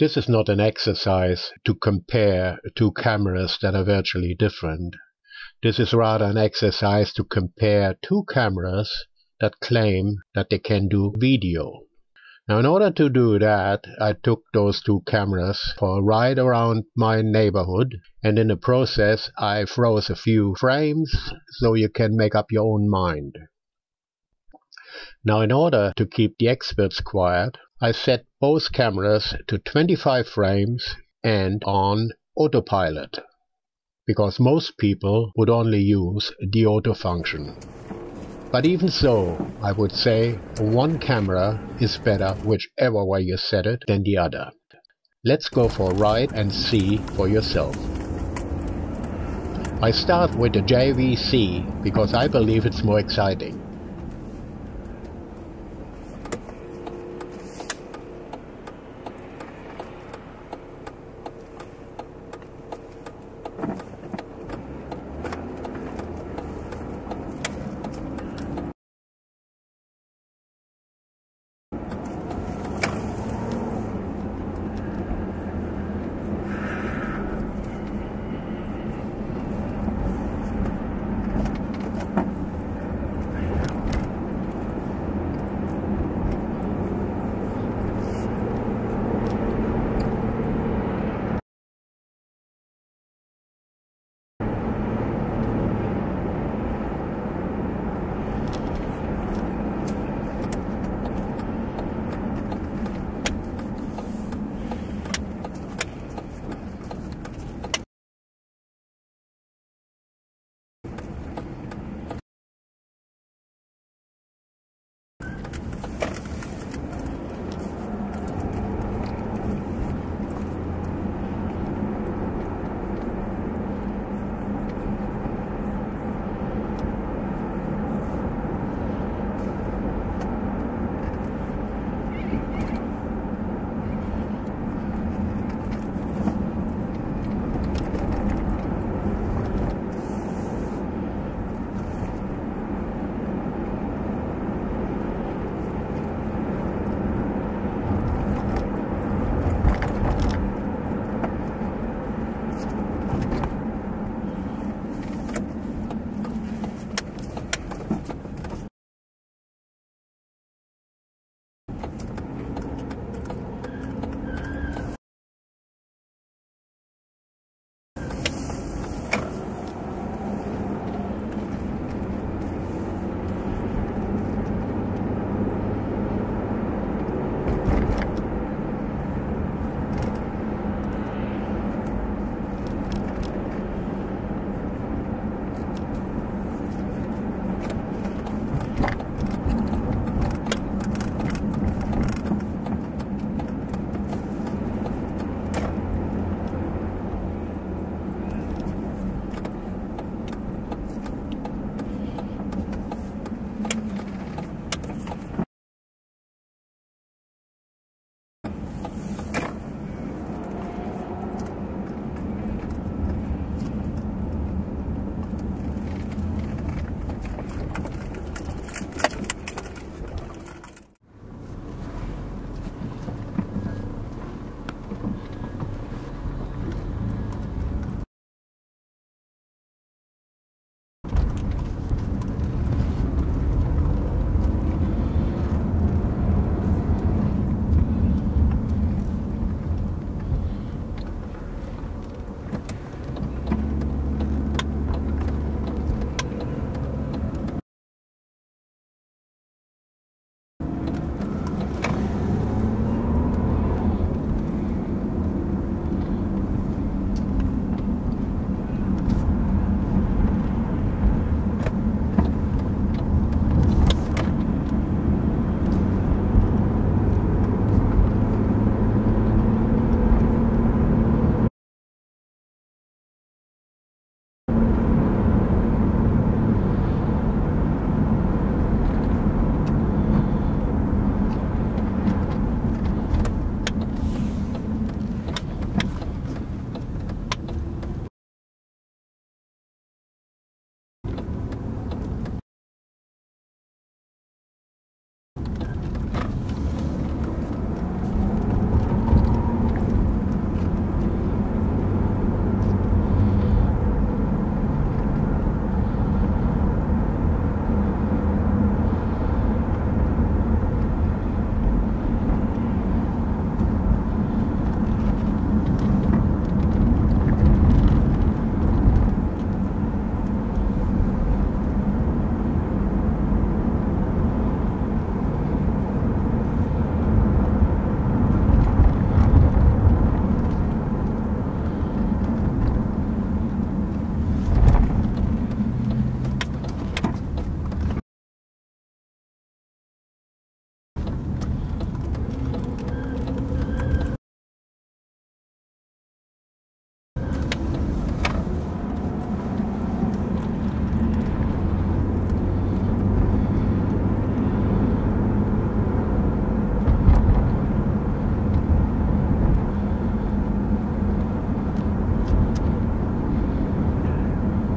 This is not an exercise to compare two cameras that are virtually different. This is rather an exercise to compare two cameras that claim that they can do video. Now, in order to do that, I took those two cameras for a ride around my neighborhood, and in the process I froze a few frames so you can make up your own mind. Now, in order to keep the experts quiet, I set both cameras to 25 frames and on autopilot, because most people would only use the auto function. But even so, I would say one camera is better whichever way you set it than the other. Let's go for a ride and see for yourself. I start with the JVC because I believe it's more exciting.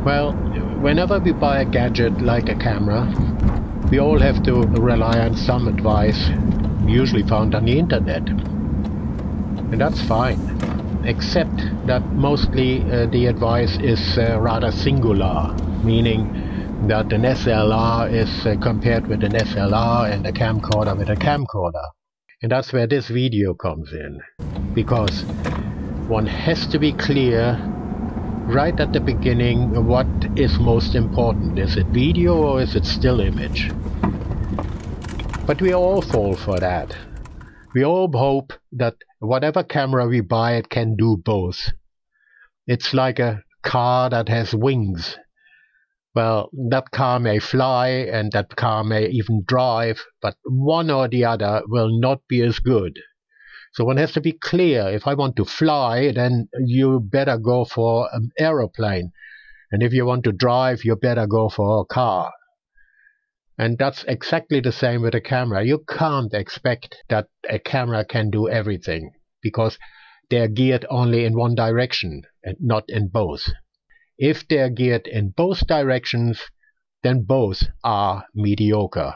Well, whenever we buy a gadget like a camera, we all have to rely on some advice, usually found on the internet. And that's fine, except that mostly the advice is rather singular, meaning that an SLR is compared with an SLR and a camcorder with a camcorder. And that's where this video comes in, because one has to be clear right at the beginning what is most important. Is it video or is it still image? But we all fall for that. We all hope that whatever camera we buy, it can do both. It's like a car that has wings. Well, that car may fly and that car may even drive, but one or the other will not be as good. So one has to be clear. If I want to fly, then you better go for an aeroplane. And if you want to drive, you better go for a car. And that's exactly the same with a camera. You can't expect that a camera can do everything, because they're geared only in one direction and not in both. If they're geared in both directions, then both are mediocre.